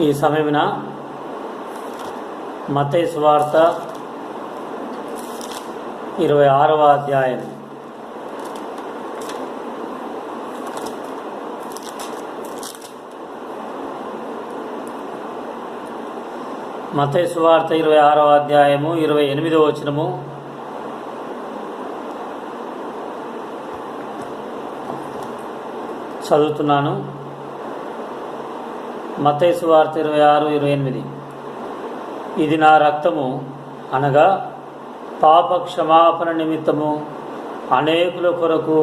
ఈ సమయమున మత్తయి సువార్త 26వ అధ్యాయం మత్తయి సువార్త 26వ అధ్యాయము 28వ వచనము. చదువుతున్నాను. మత్తయి సువార్త 26:28. ఇది నా రక్తము అనగా పాప క్షమాపణ నిమిత్తము అనేకుల కొరకు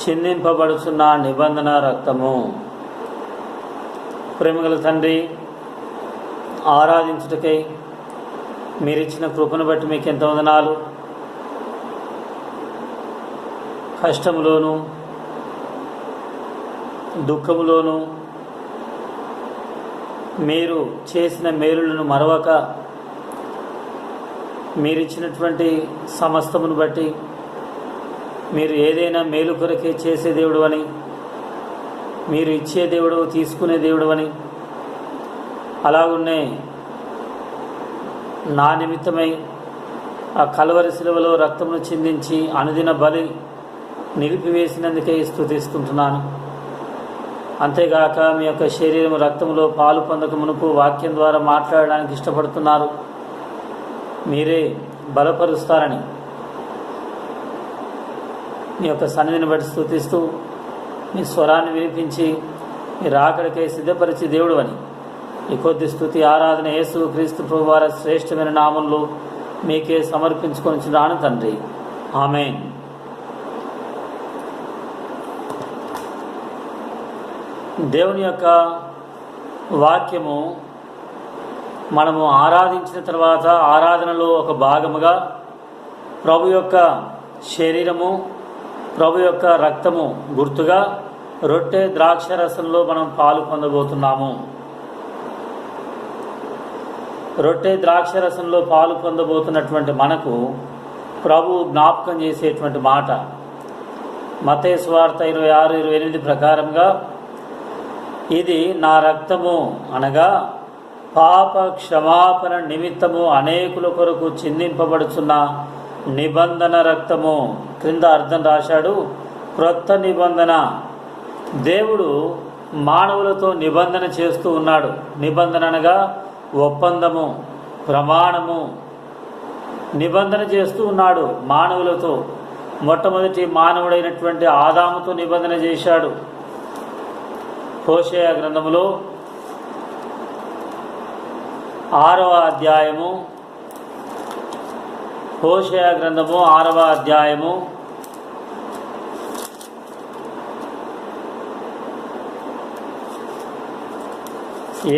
చిందింపబడుచున్న నిబంధన రక్తము. ప్రేమగల తండ్రి, ఆరాధించుటకై మీరిచ్చిన కృపను బట్టి మీకు ఎంత వందనాలు. కష్టములోను దుఃఖములోను మీరు చేసిన మేలులను మరవక మీరిచ్చినటువంటి సమస్తమును బట్టి మీరు ఏదైనా మేలు కొరకే చేసే దేవుడు అని, మీరు ఇచ్చే దేవుడు, తీసుకునే దేవుడు అని, అలాగున్నే నా నిమిత్తమై ఆ కల్వరి శిలువలో రక్తమును చిందించి అనుదిన బలి నిలిపివేసినందుకే స్తుతిస్తుంటున్నాను. అంతేగాక మీ యొక్క శరీరం రక్తంలో పాలు పొందక మునుపు వాక్యం ద్వారా మాట్లాడడానికి ఇష్టపడుతున్నారు. మీరే బలపరుస్తారని మీ యొక్క సన్నిధిని బట్టి స్తుతిస్తూ మీ స్వరాన్ని వినిపించి మీరు ఆఖరికై సిద్ధపరిచి దేవుడు అని ఈ కొద్ది స్తుతి ఆరాధన యేసు క్రీస్తు ప్రభు వారి శ్రేష్టమైన నామంలో మీకే సమర్పించుకొనిచున్నాను తండ్రి. ఆమేన్. దేవుని యొక్క వాక్యము మనము ఆరాధించిన తర్వాత ఆరాధనలో ఒక భాగముగా ప్రభు యొక్క శరీరము, ప్రభు యొక్క రక్తము గుర్తుగా రొట్టె ద్రాక్ష రసంలో మనం పాలు పొందబోతున్నాము. రొట్టె ద్రాక్ష రసంలో పాలు పొందబోతున్నటువంటి మనకు ప్రభు జ్ఞాపకం చేసేటువంటి మాట మత్తయి సువార్త 26:28 ప్రకారంగా, ఇది నా రక్తము అనగా పాప క్షమాపణ నిమిత్తము అనేకుల కొరకు చిందింపబడుచున్న నిబంధన రక్తము. క్రింద అర్థం రాశాడు, క్రొత్త నిబంధన. దేవుడు మానవులతో నిబంధన చేస్తూ ఉన్నాడు. నిబంధన అనగా ఒప్పందము, ప్రమాణము. నిబంధన చేస్తూ ఉన్నాడు మానవులతో. మొట్టమొదటి మానవుడైనటువంటి ఆదాముతో నిబంధన చేశాడు. హోషేయ గ్రంథములో 6వ అధ్యాయము, హోషేయ గ్రంథము 6వ అధ్యాయము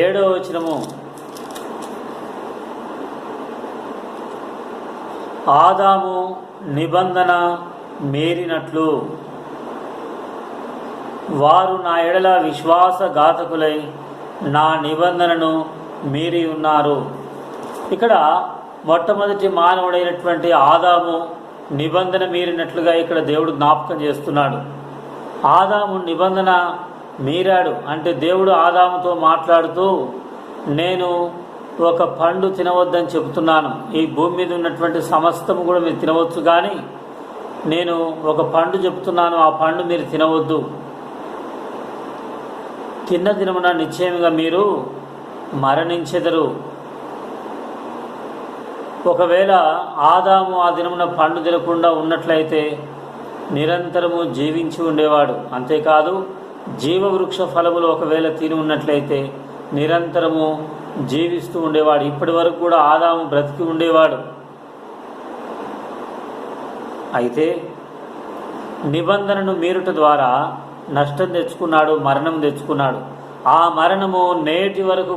7వ వచనము. ఆదాము నిబంధన మీరినట్లు వారు నా ఎడల విశ్వాసఘాతకులై నా నిబంధనను మీరి ఉన్నారు. ఇక్కడ మొట్టమొదటి మానవుడైనటువంటి ఆదాము నిబంధన మీరినట్లుగా ఇక్కడ దేవుడు జ్ఞాపకం చేస్తున్నాడు. ఆదాము నిబంధన మీరాడు అంటే దేవుడు ఆదాముతో మాట్లాడుతూ, నేను ఒక పండు తినవద్దని చెబుతున్నాను. ఈ భూమి మీద ఉన్నటువంటి సమస్తము కూడా మీరు తినవచ్చు, కానీ నేను ఒక పండు చెబుతున్నాను, ఆ పండు మీరు తినవద్దు. తిన్న దినమున నిశ్చయముగా మీరు మరణించెదరు. ఒకవేళ ఆదాము ఆ దినమున పండు తినకుండా ఉన్నట్లయితే నిరంతరము జీవించి ఉండేవాడు. అంతేకాదు, జీవవృక్ష ఫలములు ఒకవేళ తిని ఉన్నట్లయితే నిరంతరము జీవిస్తూ ఉండేవాడు. ఇప్పటి వరకు కూడా ఆదాము బ్రతికి ఉండేవాడు. అయితే నిబంధనను మీరుట ద్వారా నష్టం తెచ్చుకున్నాడు, మరణం తెచ్చుకున్నాడు. ఆ మరణము నేటి వరకు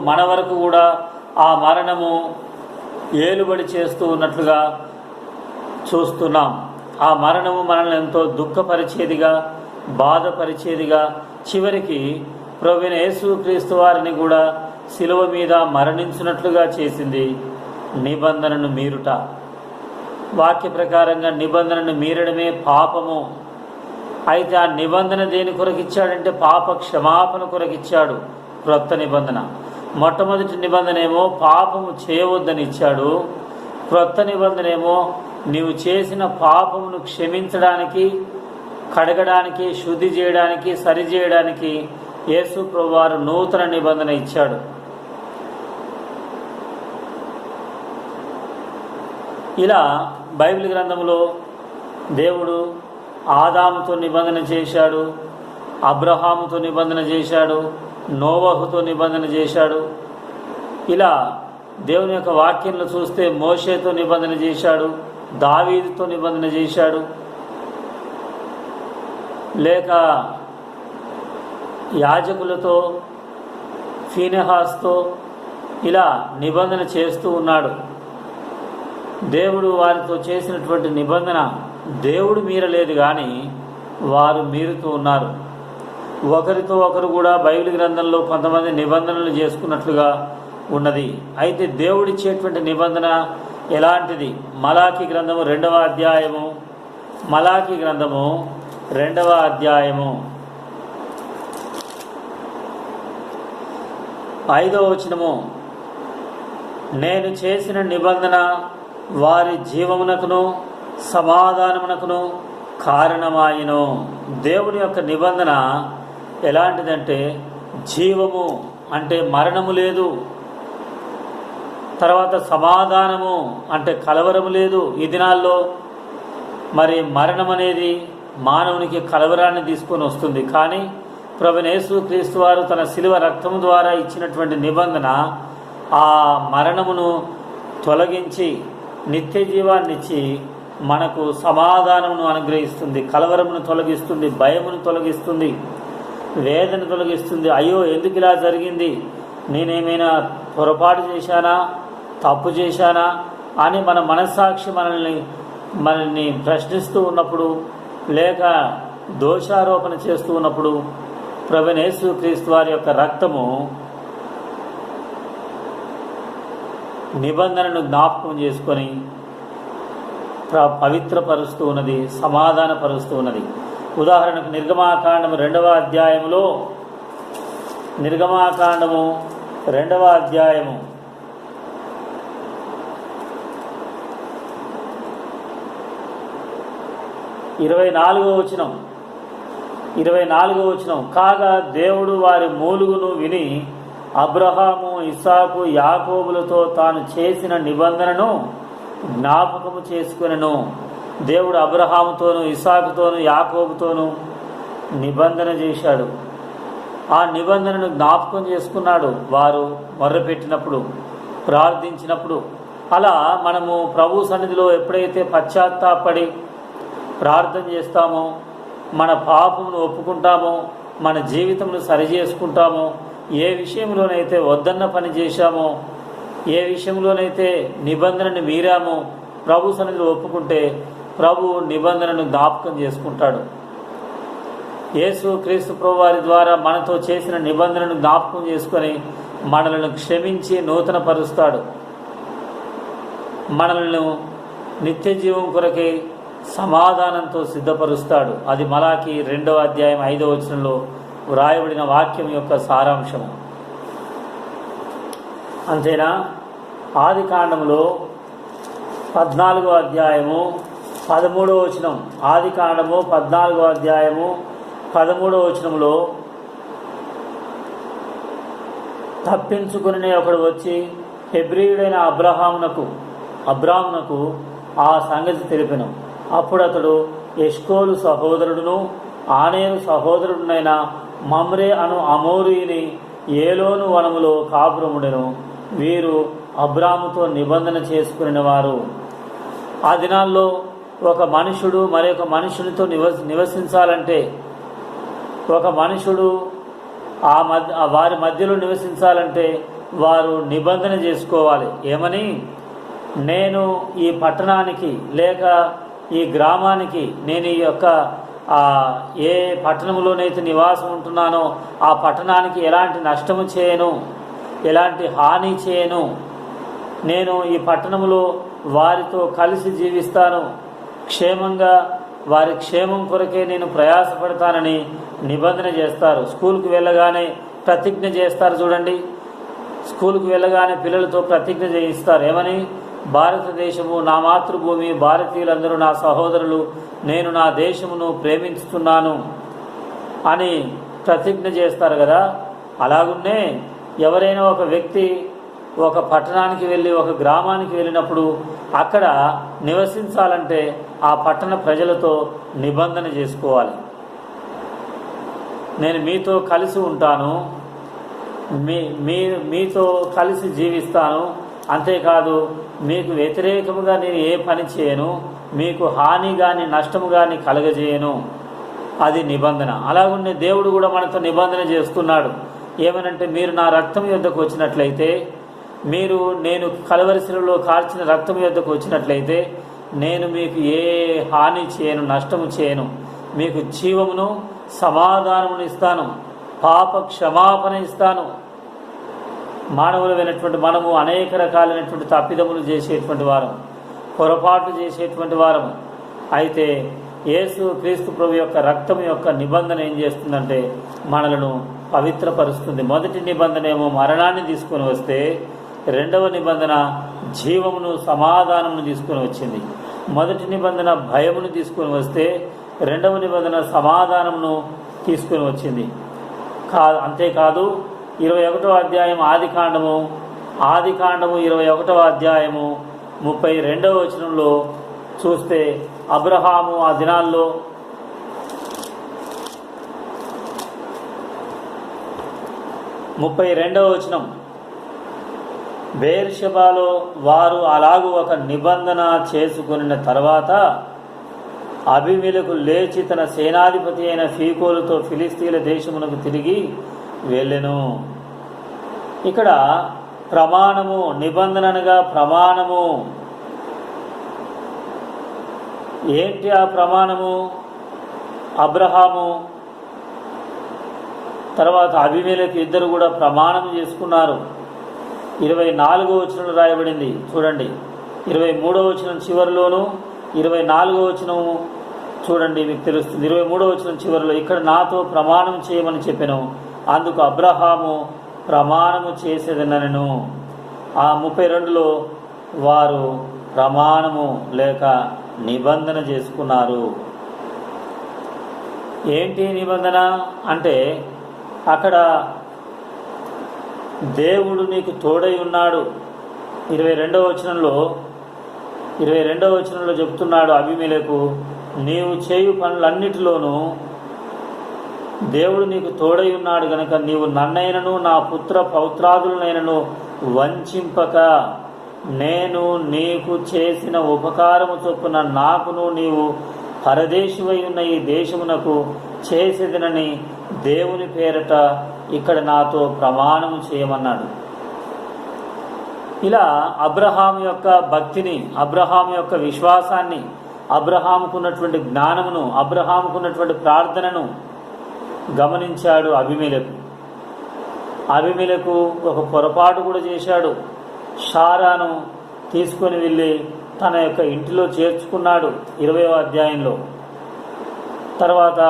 మన వరకు కూడా ఆ మరణము ఏలుబడి చేస్తూ ఉన్నట్లుగా చూస్తున్నాం. ఆ మరణము మనల్ని ఎంతో దుఃఖపరిచేదిగా, బాధపరిచేదిగా, చివరికి ప్రభువైన యేసుక్రీస్తు వారిని కూడా శిలువ మీద మరణించినట్లుగా చేసింది నిబంధనను మీరుట. వాక్య ప్రకారంగా నిబంధనను మీరడమే పాపము. అయితే ఆ నిబంధన దేని కొరకు ఇచ్చాడంటే పాప క్షమాపణ కొరకు ఇచ్చాడు క్రొత్త నిబంధన. మొట్టమొదటి నిబంధన ఏమో పాపము చేయవద్దని ఇచ్చాడు. క్రొత్త నిబంధన ఏమో నీవు చేసిన పాపమును క్షమించడానికి, కడగడానికి, శుద్ధి చేయడానికి, సరిచేయడానికి యేసు ప్రభువారు నూతన నిబంధన ఇచ్చాడు. ఇలా బైబిల్ గ్రంథంలో దేవుడు ఆదాముతో నిబంధన చేశాడు, అబ్రహాముతో నిబంధన చేశాడు, నోవహుతో నిబంధన చేశాడు. ఇలా దేవుని యొక్క వాక్యంలో చూస్తే మోషేతో నిబంధన చేశాడు, దావీదుతో నిబంధన చేశాడు, లేక యాజకులతో, ఫీనెహాస్తో ఇలా నిబంధన చేస్తూ ఉన్నాడు. దేవుడు వారితో చేసినటువంటి నిబంధన దేవుడు మీరలేదు కానీ వారు మీరుతూ ఉన్నారు. ఒకరితో ఒకరు కూడా బైబిల్ గ్రంథంలో కొంతమంది నిబంధనలు చేసుకున్నట్లుగా ఉన్నది. అయితే దేవుడిచ్చేటువంటి నిబంధన ఎలాంటిది? మలాకి గ్రంథము 2వ అధ్యాయము, మలాకి గ్రంథము 2వ అధ్యాయము 5వ వచనము, నేను చేసిన నిబంధన వారి జీవమునకును సమాధానమునకును కారణమాయను. దేవుని యొక్క నిబంధన ఎలాంటిదంటే జీవము అంటే మరణము లేదు, తర్వాత సమాధానము అంటే కలవరము లేదు. ఈ దినాల్లో మరి మరణం అనేది మానవునికి కలవరాన్ని తీసుకొని వస్తుంది. కానీ ప్రభువైన యేసుక్రీస్తు వారు తన శిలువ రక్తము ద్వారా ఇచ్చినటువంటి నిబంధన ఆ మరణమును తొలగించి నిత్య జీవాన్ని ఇచ్చి మనకు సమాధానమును అనుగ్రహిస్తుంది, కలవరమును తొలగిస్తుంది, భయమును తొలగిస్తుంది, వేదన తొలగిస్తుంది. అయ్యో ఎందుకు ఇలా జరిగింది, నేనేమైనా పొరపాటు చేశానా, తప్పు చేశానా అని మన మనస్సాక్షి మనల్ని ప్రశ్నిస్తూ ఉన్నప్పుడు, లేక దోషారోపణ చేస్తూ ఉన్నప్పుడు ప్రభువైన యేసుక్రీస్తు వారి యొక్క రక్తము నిబంధనను జ్ఞాపకం చేసుకొని పవిత్రపరుస్తూ ఉన్నది, సమాధానపరుస్తూ ఉన్నది. ఉదాహరణకు నిర్గమాకాండము 2వ అధ్యాయములో, నిర్గమాకాండము 2వ అధ్యాయము 24వ వచనం, కాగా దేవుడు వారి మూలుగును విని అబ్రహాము, ఇస్సాకు, యాకోబులతో తాను చేసిన నిబంధనను జ్ఞాపకము చేసుకొనెను. దేవుడు అబ్రహాముతోను, ఇస్సాకుతోను, యాకోబుతోను నిబంధన చేశాడు. ఆ నిబంధనను జ్ఞాపకం చేసుకున్నాడు వారు మొర్రపెట్టినప్పుడు, ప్రార్థించినప్పుడు. అలా మనము ప్రభు సన్నిధిలో ఎప్పుడైతే పశ్చాత్తాపడి ప్రార్థన చేస్తామో, మన పాపమును ఒప్పుకుంటామో, మన జీవితంను సరిచేసుకుంటామో, ఏ విషయంలోనైతే వద్దన్న పని చేశామో, ఏ విషయంలోనైతే నిబంధనను మీరామో ప్రభు సన్నిధిలో ఒప్పుకుంటే ప్రభు నిబంధనను జ్ఞాపకం చేసుకుంటాడు. యేసు క్రీస్తు ప్రభు వారి ద్వారా మనతో చేసిన నిబంధనను జ్ఞాపకం చేసుకొని మనలను క్షమించి నూతన పరుస్తాడు. మనలను నిత్య జీవం కొరకే సమాధానంతో సిద్ధపరుస్తాడు. అది మలాకి 2వ అధ్యాయం 5వ వచనంలో వ్రాయబడిన వాక్యం యొక్క సారాంశము. అంతేనా? ఆది కాండములో 14వ అధ్యాయము 13వ వచనం, ఆది కాండము 14వ అధ్యాయము 13వ వచనంలో తప్పించుకుని ఒకడు వచ్చి హెబ్రీయుడైన అబ్రామునకు ఆ సంగతి తెలిపెను. అప్పుడు అతడు ఎష్కోలు సహోదరుడును ఆనేరు సహోదరుడునైన మమ్రే అను అమోరీని ఏలోను వనములో కాపురముడెను. వీరు అబ్రాముతో నిబంధన చేసుకుని వారు. ఆ దినాల్లో ఒక మనుషుడు మరొక మనుషునితో నివసించాలంటే, ఒక మనుషుడు వారి మధ్యలో నివసించాలంటే వారు నిబంధన చేసుకోవాలి. ఏమని? నేను ఈ పట్టణానికి లేక ఈ గ్రామానికి, నేను ఈ యొక్క ఏ పట్టణంలోనైతే నివాసం ఉంటున్నానో ఆ పట్టణానికి ఎలాంటి నష్టము చేయను, ఎలాంటి హాని చేయను. నేను ఈ పట్టణంలో వారితో కలిసి జీవిస్తాను, క్షేమంగా వారి క్షేమం కొరకే నేను ప్రయాసపడతానని నిబంధన చేస్తారు. స్కూల్కి వెళ్ళగానే ప్రతిజ్ఞ చేస్తారు. చూడండి, స్కూల్కి వెళ్ళగానే పిల్లలతో ప్రతిజ్ఞ చేయిస్తారు. ఏమని? భారతదేశము నా మాతృభూమి, భారతీయులందరూ నా సహోదరులు, నేను నా దేశమును ప్రేమిస్తున్నాను అని ప్రతిజ్ఞ చేస్తారు కదా. అలాగున్నే ఎవరైనా ఒక వ్యక్తి ఒక పట్టణానికి వెళ్ళి ఒక గ్రామానికి వెళ్ళినప్పుడు అక్కడ నివసించాలంటే ఆ పట్టణ ప్రజలతో నిబంధన చేసుకోవాలి. నేను మీతో కలిసి ఉంటాను, మీతో కలిసి జీవిస్తాను, అంతేకాదు మీకు వ్యతిరేకముగా నేను ఏ పని చేయను, మీకు హాని కానీ నష్టము కానీ కలగజేయను. అది నిబంధన. అలాగుండే దేవుడు కూడా మనతో నిబంధన చేస్తున్నాడు. ఏమనంటే, మీరు నా రక్తం యొద్దకు వచ్చినట్లయితే, మీరు నేను కలవరిశిలలో కార్చిన రక్తం యొద్దకు వచ్చినట్లయితే నేను మీకు ఏ హాని చేయను, నష్టము చేయను, మీకు జీవమును సమాధానమును ఇస్తాను, పాప క్షమాపణ ఇస్తాను. మానవులమైనటువంటి మనము అనేక రకాలైనటువంటి తప్పిదములు చేసేటువంటి వారం, పొరపాట్లు చేసేటువంటి వారము. అయితే యేసు క్రీస్తు ప్రభు యొక్క రక్తం యొక్క నిబంధన ఏం చేస్తుందంటే మనలను పవిత్రపరుస్తుంది. మొదటి నిబంధన ఏమో మరణాన్ని తీసుకొని వస్తే, రెండవ నిబంధన జీవమును సమాధానమును తీసుకొని వచ్చింది. మొదటి నిబంధన భయమును తీసుకొని వస్తే, రెండవ నిబంధన సమాధానమును తీసుకొని వచ్చింది. అంతేకాదు 21వ అధ్యాయం ఆదికాండము 21వ అధ్యాయము 32వ వచనంలో చూస్తే, అబ్రహాము ఆ దినాల్లో 32వ వచనం, బెయేర్షెబాలో వారు అలాగూ ఒక నిబంధన చేసుకున్న తర్వాత అబీమెలెకు లేచి తన సేనాధిపతి అయిన ఫీకోలుతో ఫిలిస్తీన్ల దేశమునకు తిరిగి వెళ్ళెను. ఇక్కడ ప్రమాణము, నిబంధనగా ప్రమాణము. ఏంటి ఆ ప్రమాణము? అబ్రహాము తర్వాత అబీమెలెకు ఇద్దరు కూడా ప్రమాణం చేసుకున్నారు. 24వ వచనంలో రాయబడింది చూడండి. 23వ వచనం చివరిలోను 24వ వచనం చూడండి, మీకు తెలుస్తుంది. 23వ వచనం చివరిలో, ఇక్కడ నాతో ప్రమాణం చేయమని చెప్పాను, అందుకు అబ్రహాము ప్రమాణము చేసేదనను. ఆ 32లో వారు ప్రమాణము లేక నిబంధన చేసుకున్నారు. ఏంటి నిబంధన అంటే, అక్కడ దేవుడు నీకు తోడై ఉన్నాడు. 22వ వచనంలో చెప్తున్నాడు అబీమెలెకు, నీవు చేయు పనులన్నిటిలోనూ దేవుడు నీకు తోడై ఉన్నాడు గనుక నీవు నన్నైనను నా పుత్ర పౌత్రాదులనైనను వంచింపక, నేను నీకు చేసిన ఉపకారము చొప్పున నాకును నీవు పరదేశివై ఉన్న ఈ దేశమునకు చేసేదనని దేవుని పేరట ఇక్కడ నాతో ప్రమాణము చేయమన్నాడు. ఇలా అబ్రహాము యొక్క భక్తిని, అబ్రహాము యొక్క విశ్వాసాన్ని, అబ్రహాముకున్నటువంటి జ్ఞానమును, అబ్రహాముకున్నటువంటి ప్రార్థనను గమనించాడు అబీమెలెకు. అబీమెలెకు ఒక పొరపాటు కూడా చేశాడు. షారాను తీసుకొని వెళ్ళి తన యొక్క ఇంటిలో చేర్చుకున్నాడు 20వ అధ్యాయంలో. తర్వాత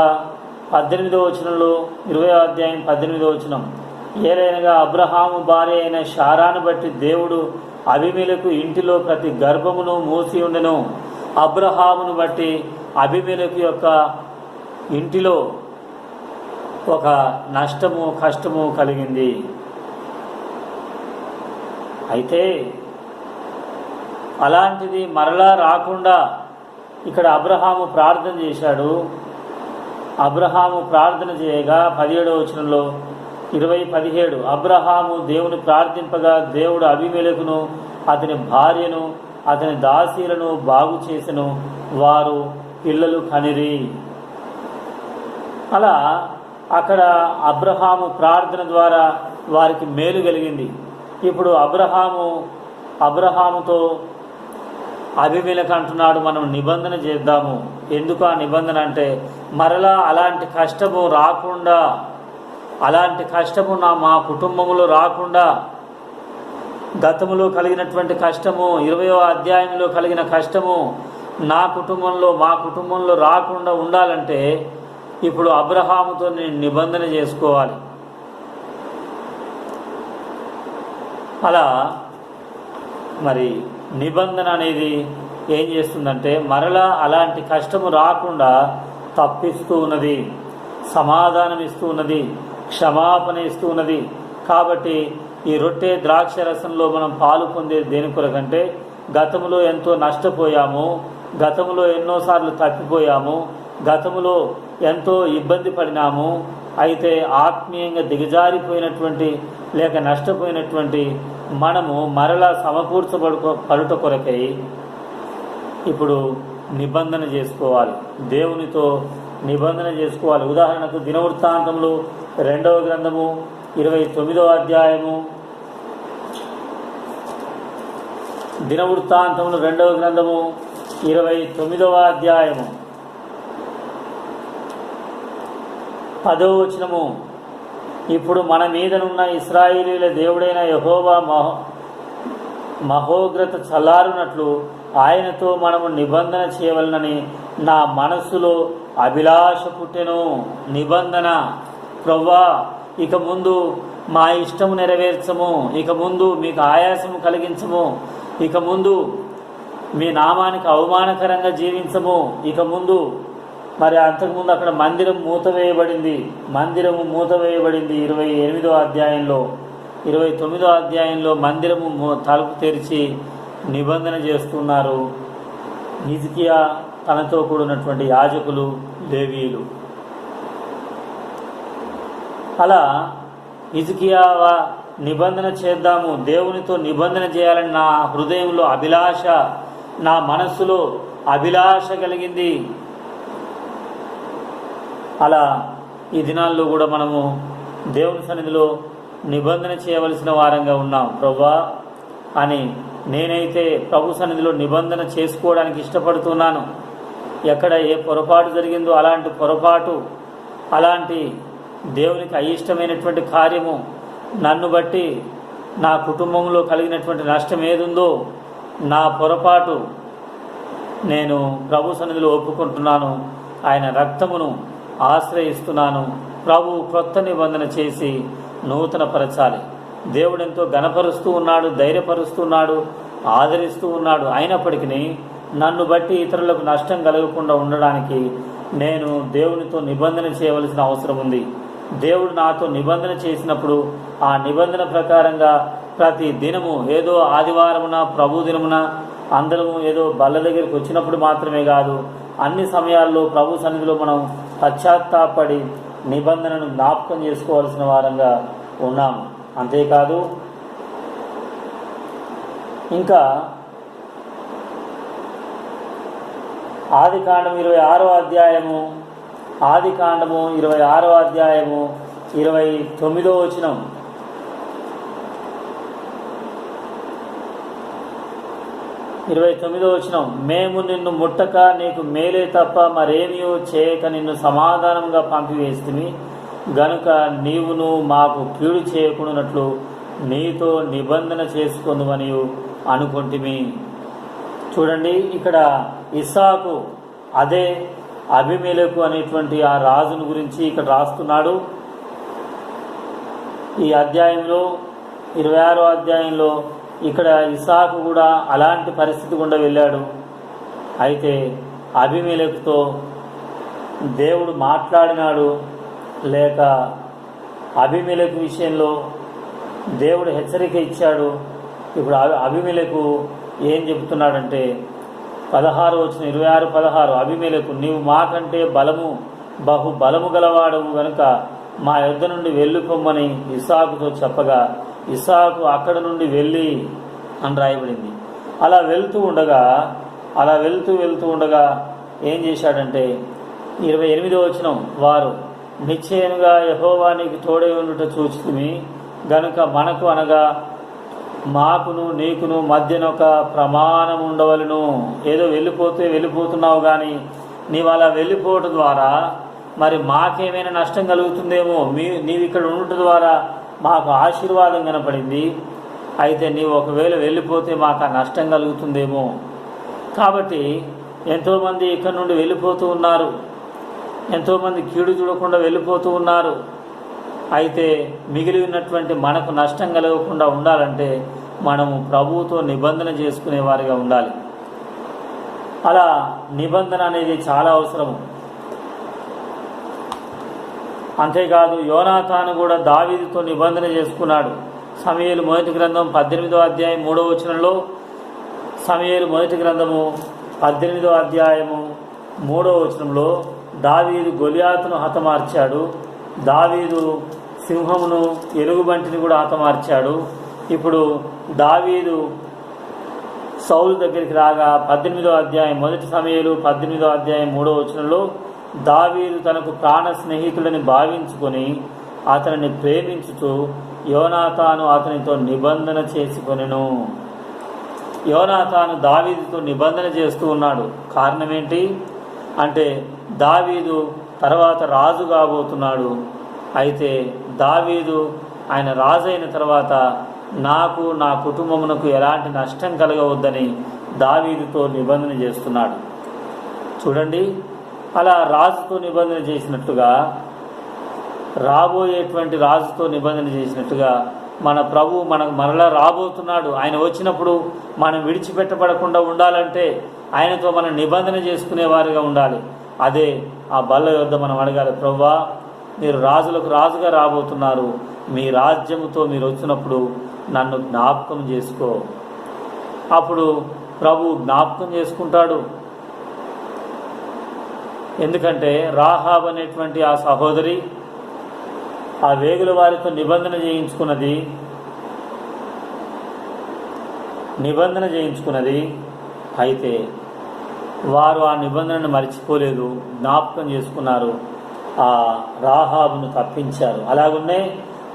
18వ వచనంలో, 20వ అధ్యాయం 18వ వచనం, ఏలైనగా అబ్రహాము భార్య అయిన షారాను బట్టి దేవుడు అబీమెలెకు ఇంటిలో ప్రతి గర్భమును మూసి ఉండెను. అబ్రహామును బట్టి అబీమెలెకు యొక్క ఇంటిలో ఒక నష్టము, కష్టము కలిగింది. అయితే అలాంటిది మరలా రాకుండా ఇక్కడ అబ్రహాము ప్రార్థన చేశాడు. అబ్రహాము ప్రార్థన చేయగా 17వ వచనంలో 20:17, అబ్రహాము దేవుని ప్రార్థింపగా దేవుడు అబీమెలెకును అతని భార్యను అతని దాసీలను బాగు చేసెను, వారు పిల్లలు కనిరి. అలా అక్కడ అబ్రహాము ప్రార్థన ద్వారా వారికి మేలు కలిగింది. ఇప్పుడు అబ్రహాముతో అబీమెలెకు అంటున్నాడు, మనం నిబంధన చేద్దాము. ఎందుకు ఆ నిబంధన అంటే, మరలా అలాంటి కష్టము రాకుండా, అలాంటి కష్టము మా కుటుంబంలో రాకుండా, గతములో కలిగినటువంటి కష్టము, 20వ అధ్యాయంలో కలిగిన కష్టము, మా కుటుంబంలో రాకుండా ఉండాలంటే ఇప్పుడు అబ్రహాముతో నేను నిబంధన చేసుకోవాలి. అలా మరి నిబంధన అనేది ఏం చేస్తుందంటే మరలా అలాంటి కష్టము రాకుండా తప్పిస్తూ ఉన్నది, సమాధానం ఇస్తూ ఉన్నది, క్షమాపణ ఇస్తూ ఉన్నది. కాబట్టి ఈ రొట్టె ద్రాక్ష రసంలో మనం పాలు పొందేది దేని కొరకంటే గతంలో ఎంతో నష్టపోయాము, గతంలో ఎన్నోసార్లు తప్పిపోయాము, గతంలో ఎంతో ఇబ్బంది పడినాము. అయితే ఆత్మీయంగా దిగజారిపోయినటువంటి లేక నష్టపోయినటువంటి మనము మరలా పడుట కొరకై ఇప్పుడు నిబంధన చేసుకోవాలి, దేవునితో నిబంధన చేసుకోవాలి. ఉదాహరణకు దినవృత్తాంతములు 2వ గ్రంథము 29వ అధ్యాయము, దినవృత్తాంతములు 2వ గ్రంథము 29వ అధ్యాయము 10వ వచనము. ఇప్పుడు మన మీదనున్న ఇశ్రాయేలీయుల దేవుడైన యెహోవా మహోగ్రత చల్లారునట్లు ఆయనతో మనము నిబంధన చేయవలనని నా మనస్సులో అభిలాష పుట్టెను. నిబంధన, ప్రవ్వా ఇక ముందు మా ఇష్టము నెరవేర్చము, ఇక ముందు మీకు ఆయాసము కలిగించము, ఇక ముందు మీ నామానికి అవమానకరంగా జీవించము, ఇక ముందు మరి అంతకుముందు అక్కడ మందిరం మూతవేయబడింది 28వ అధ్యాయంలో. 29వ అధ్యాయంలో మందిరము తలుపు తెరిచి నిబంధన చేస్తున్నారు హిజ్కియా, తనతో కూడినటువంటి యాజకులు, లేవీయులు. అలా హిజ్కియా నిబంధన చేద్దాము, దేవునితో నిబంధన చేయాలని నా హృదయంలో అభిలాష, నా మనస్సులో అభిలాష కలిగింది. అలా ఈ దినాల్లో కూడా మనము దేవుని సన్నిధిలో నిబంధన చేయవలసిన వారంగా ఉన్నాం. ప్రభువా అని నేనైతే ప్రభు సన్నిధిలో నిబంధన చేసుకోవడానికి ఇష్టపడుతున్నాను. ఎక్కడ ఏ పొరపాటు జరిగిందో అలాంటి పొరపాటు, అలాంటి దేవునికి అయిష్టమైనటువంటి కార్యము నన్ను బట్టి నా కుటుంబంలో కలిగినటువంటి నష్టం ఏదుందో నా పొరపాటు నేను ప్రభు సన్నిధిలో ఒప్పుకుంటున్నాను. ఆయన రక్తమును ఆశ్రయిస్తున్నాను. ప్రభు క్రొత్త నిబంధన చేసి నూతనపరచాలి. దేవుడు ఎంతో ఘనపరుస్తూ ఉన్నాడు, ధైర్యపరుస్తున్నాడు, ఆదరిస్తూ ఉన్నాడు. అయినప్పటికీ నన్ను బట్టి ఇతరులకు నష్టం కలగకుండా ఉండడానికి నేను దేవునితో నిబంధన చేయవలసిన అవసరం ఉంది. దేవుడు నాతో నిబంధన చేసినప్పుడు ఆ నిబంధన ప్రకారంగా ప్రతి దినము, ఏదో ఆదివారమున ప్రభు దినమున అందరము ఏదో బల్ల దగ్గరికి వచ్చినప్పుడు మాత్రమే కాదు, అన్ని సమయాల్లో ప్రభు సన్నిధిలో మనం పశ్చాత్తాపడి నిబంధనను జ్ఞాపకం చేసుకోవాల్సిన వారంగా ఉన్నాము. అంతేకాదు ఇంకా ఆదికాండం 26వ అధ్యాయము 29వ వచనం. మేము నిన్ను ముట్టక నీకు మేలే తప్ప మరేమీ చేయక నిన్ను సమాధానంగా పంపివేస్తుంది గనుక నీవును మాకు కీడు చేయకుండానట్లు నీతో నిబంధన చేసుకుందుమని అనుకుంటిమి. చూడండి, ఇక్కడ ఇస్సాకు అదే అబీమెలెకు అనేటువంటి ఆ రాజును గురించి ఇక్కడ రాస్తున్నాడు. ఈ అధ్యాయంలో 26వ అధ్యాయంలో ఇక్కడ ఇస్సాకు కూడా అలాంటి పరిస్థితి గుండా వెళ్ళాడు. అయితే అబీమెలెకుతో దేవుడు మాట్లాడినాడు, లేక అబీమెలెకు విషయంలో దేవుడు హెచ్చరిక ఇచ్చాడు. ఇప్పుడు అబీమెలెకు ఏం చెబుతున్నాడంటే 26 అబీమెలెకు నీవు మాకంటే బహు బలము గలవాడవు గనుక మా యొద్ద నుండి వెళ్ళిపోమ్మని ఇస్సాకుతో చెప్పగా ఇస్సాకు అక్కడ నుండి వెళ్ళి అని రాయబడింది. అలా వెళ్తూ ఉండగా ఏం చేశాడంటే 28వ వచనం, వారు నిశ్చయముగా యెహోవా నీకు తోడై ఉండుట చూచితిమి గనుక మనకు అనగా మాకును నీకును మధ్యనొక ప్రమాణం ఉండవలను. ఏదో వెళ్ళిపోతున్నావు కానీ నీవు అలా వెళ్ళిపోవటం ద్వారా మరి మాకేమైనా నష్టం కలుగుతుందేమో, నీవు ఇక్కడ ఉండటం ద్వారా మాకు ఆశీర్వాదం కనపడింది. అయితే నీవు ఒకవేళ వెళ్ళిపోతే మాకు ఆ నష్టం కలుగుతుందేమో. కాబట్టి ఎంతోమంది ఇక్కడి నుండి వెళ్ళిపోతూ ఉన్నారు, ఎంతోమంది కీడు చూడకుండా వెళ్ళిపోతూ ఉన్నారు. అయితే మిగిలి ఉన్నటువంటి మనకు నష్టం కలగకుండా ఉండాలంటే మనము ప్రభువుతో నిబంధన చేసుకునే వారిగా ఉండాలి. అలా నిబంధన అనేది చాలా అవసరము. అంతేకాదు యోనాతాను కూడా దావీదుతో నిబంధన చేసుకున్నాడు. సమూయేలు మొదటి గ్రంథం 18వ అధ్యాయం 3వ వచనంలో, సమూయేలు మొదటి గ్రంథము 18వ అధ్యాయము 3వ వచనంలో దావీదు గొలియాతును హతమార్చాడు, దావీదు సింహమును ఎలుగుబంటిని కూడా హతమార్చాడు. ఇప్పుడు దావీదు సౌలు దగ్గరికి రాగా 18వ అధ్యాయం మొదటి సమూయేలు 18వ అధ్యాయం 3వ వచనంలో దావీదు తనకు ప్రాణ స్నేహితుడని భావించుకొని అతనిని ప్రేమించుతూ యోనాతాను అతనితో నిబంధన చేసుకొనెను. యోనాతాను దావీదుతో నిబంధన చేస్తూ ఉన్నాడు. కారణం ఏంటి అంటే దావీదు తర్వాత రాజు కాబోతున్నాడు. అయితే దావీదు ఆయన రాజు అయిన తర్వాత నాకు నా కుటుంబమునకు ఎలాంటి నష్టం కలగవద్దని దావీదుతో నిబంధన చేస్తున్నాడు. చూడండి, అలా రాజుతో నిబంధన చేసినట్లుగా, రాబోయేటువంటి రాజుతో నిబంధన చేసినట్టుగా మన ప్రభు మనకు మరలా రాబోతున్నాడు. ఆయన వచ్చినప్పుడు మనం విడిచిపెట్టబడకుండా ఉండాలంటే ఆయనతో మనం నిబంధన చేసుకునేవారుగా ఉండాలి. అదే ఆ బల్ల యొద్ద మనం అడగాలి, ప్రభువా మీరు రాజులకు రాజుగా రాబోతున్నారు, మీ రాజ్యముతో మీరు వచ్చినప్పుడు నన్ను జ్ఞాపకం చేసుకో. అప్పుడు ప్రభు జ్ఞాపకం చేసుకుంటాడు. ఎందుకంటే రాహాబ్ అనేటువంటి ఆ సహోదరి ఆ వేగుల వారితో నిబంధన చేయించుకున్నది. అయితే వారు ఆ నిబంధనను మర్చిపోలేదు, జ్ఞాపకం చేసుకున్నారు, ఆ రాహాబును తప్పించారు. అలాగున్నే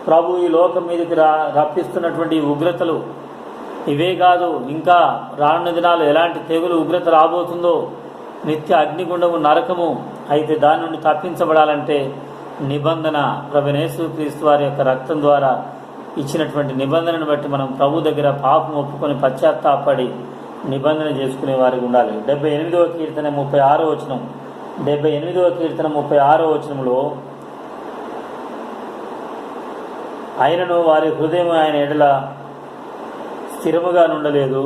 ప్రభు ఈ లోకం మీదకి రప్పిస్తున్నటువంటి ఉగ్రతలు ఇవే కాదు, ఇంకా రానున్న దినాలు ఎలాంటి తెగులు ఉగ్రత రాబోతుందో, నిత్య అగ్నిగుండము నరకము. అయితే దాని నుండి తప్పించబడాలంటే నిబంధన, ప్రభువైన యేసుక్రీస్తు వారి యొక్క రక్తం ద్వారా ఇచ్చినటువంటి నిబంధనను బట్టి మనం ప్రభు దగ్గర పాపం ఒప్పుకొని పశ్చాత్తాపడి నిబంధన చేసుకునే వారికి ఉండాలి. 78వ కీర్తన 36వ వచనం, 78వ కీర్తన 36వ వచనంలో, ఆయనను వారి హృదయం ఆయన ఎడల స్థిరముగా నుండలేదు,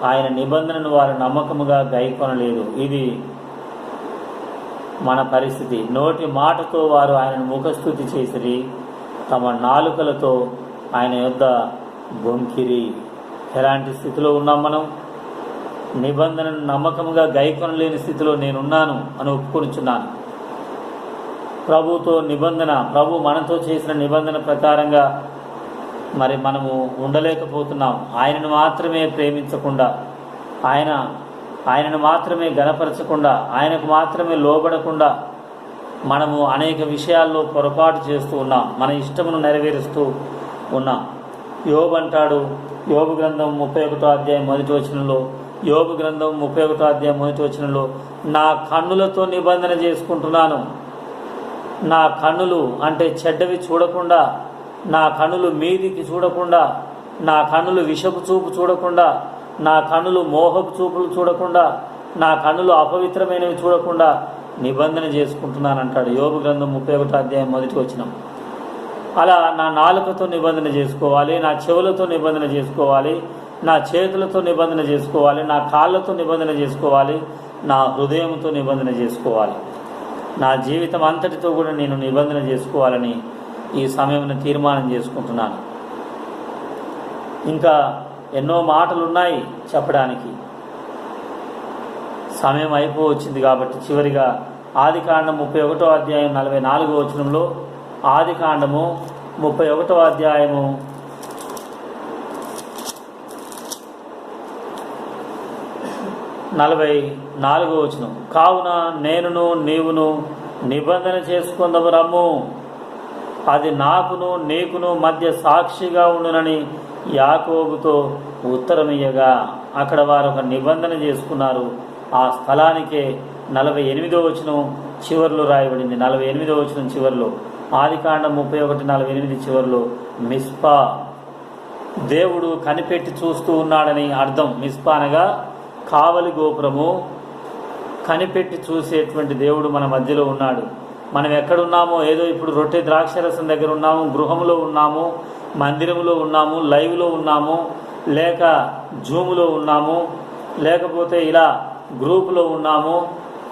ఆయన నిబంధనను వారు నమ్మకముగా గైకొనలేదు. ఇది మన పరిస్థితి. నోటి మాటతో వారు ఆయనను ముఖస్తుతి చేసిరి, తమ నాలుకలతో ఆయన యొద్ద బొంకిరి. ఎలాంటి స్థితిలో ఉన్నాం మనం? నిబంధనను నమ్మకముగా గైకొనలేని స్థితిలో నేనున్నాను అని ఒప్పుకొనిచున్నాను. ప్రభుతో నిబంధన, ప్రభు మనతో చేసిన నిబంధన ప్రకారంగా మరి మనము ఉండలేకపోతున్నాం. ఆయనను మాత్రమే ప్రేమించకుండా, ఆయనను మాత్రమే గణపరచకుండా, ఆయనకు మాత్రమే లోబడకుండా మనము అనేక విషయాల్లో పొరపాటు చేస్తూ ఉన్నాం, మన ఇష్టమును నెరవేరుస్తూ ఉన్నాం. యోబు అంటాడు, యోబు గ్రంథం 31వ అధ్యాయం 1వ వచనంలో, యోబు గ్రంథం 31వ అధ్యాయం 1వ వచనంలో, నా కన్నులతో నిబంధన చేసుకుంటున్నాను. నా కన్నులు అంటే చెడ్డవి చూడకుండా, నా కన్నులు మీదికి చూడకుండా, నా కన్నులు విషపు చూపు చూడకుండా, నా కన్నులు మోహపు చూపులు చూడకుండా, నా కన్నులు అపవిత్రమైనవి చూడకుండా నిబంధన చేసుకుంటున్నానంటాడు యోబు గ్రంథం 31వ అధ్యాయం 1వ వచనం. అలా నా నాలుకతో నిబంధన చేసుకోవాలి, నా చెవులతో నిబంధన చేసుకోవాలి, నా చేతులతో నిబంధన చేసుకోవాలి, నా కాళ్ళతో నిబంధన చేసుకోవాలి, నా హృదయంతో నిబంధన చేసుకోవాలి. నా జీవితం అంతటితో కూడా నేను నిబంధన చేసుకోవాలని ఈ సమయంలో తీర్మానం చేసుకుంటున్నాను. ఇంకా ఎన్నో మాటలు ఉన్నాయి చెప్పడానికి, సమయం అయిపోవచ్చింది కాబట్టి చివరిగా ఆదికాండం 31వ అధ్యాయం 44వ వచనంలో, ఆదికాండము 31వ అధ్యాయము 44వ వచనం, కావున నేనును నీవును నిబంధన చేసుకుందాము రమ్ము, అది నాకును నీకును మధ్య సాక్షిగా ఉండునని యాకోబుతో ఉత్తరమియ్యగా. అక్కడ వారు ఒక నిబంధన చేసుకున్నారు. ఆ స్థలానికే 48వ వచనం చివరిలో రాయబడింది. 48వ వచనం చివరిలో, ఆదికాండం 31:48 చివరిలో, మిస్పా, దేవుడు కనిపెట్టి చూస్తూ ఉన్నాడని అర్థం. మిస్పా అనగా కావలి గోపురము, కనిపెట్టి చూసేటువంటి దేవుడు మన మధ్యలో ఉన్నాడు. మనం ఎక్కడున్నామో, ఏదో ఇప్పుడు రొట్టె ద్రాక్షరసం దగ్గర ఉన్నాము, గృహంలో ఉన్నాము, మందిరంలో ఉన్నాము, లైవ్లో ఉన్నాము, లేక జూమ్లో ఉన్నాము, లేకపోతే ఇలా గ్రూపులో ఉన్నాము,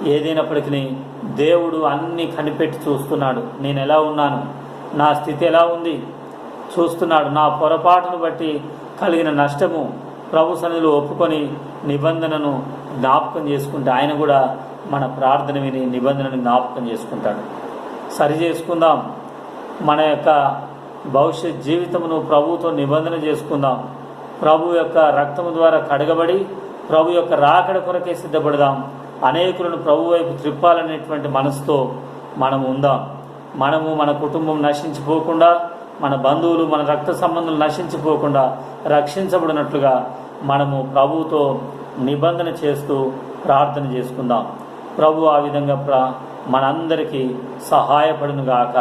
ఏదైనప్పటికీ దేవుడు అన్నీ కనిపెట్టి చూస్తున్నాడు. నేను ఎలా ఉన్నాను, నా స్థితి ఎలా ఉంది చూస్తున్నాడు. నా పొరపాటును బట్టి కలిగిన నష్టము ప్రభు సన్నిధిలో ఒప్పుకొని నిబంధనను జ్ఞాపకం చేసుకుంటే ఆయన కూడా మన ప్రార్థన విని నిబంధనను జ్ఞాపకం చేసుకుంటాడు. సరి చేసుకుందాం. మన యొక్క భవిష్యత్ జీవితమును ప్రభువుతో నిబంధన చేసుకుందాం. ప్రభు యొక్క రక్తము ద్వారా కడగబడి ప్రభు యొక్క రాకడ కొరకే సిద్ధపడదాం. అనేకులను ప్రభు వైపు త్రిప్పాలనేటువంటి మనసుతో మనము ఉందాం. మనము మన కుటుంబం నశించిపోకుండా, మన బంధువులు, మన రక్త సంబంధులు నశించిపోకుండా రక్షించబడినట్లుగా మనము ప్రభువుతో నిబంధన చేస్తూ ప్రార్థన చేసుకుందాం. ప్రభు ఆ విధంగా మనందరికీ సహాయపడునుగాక.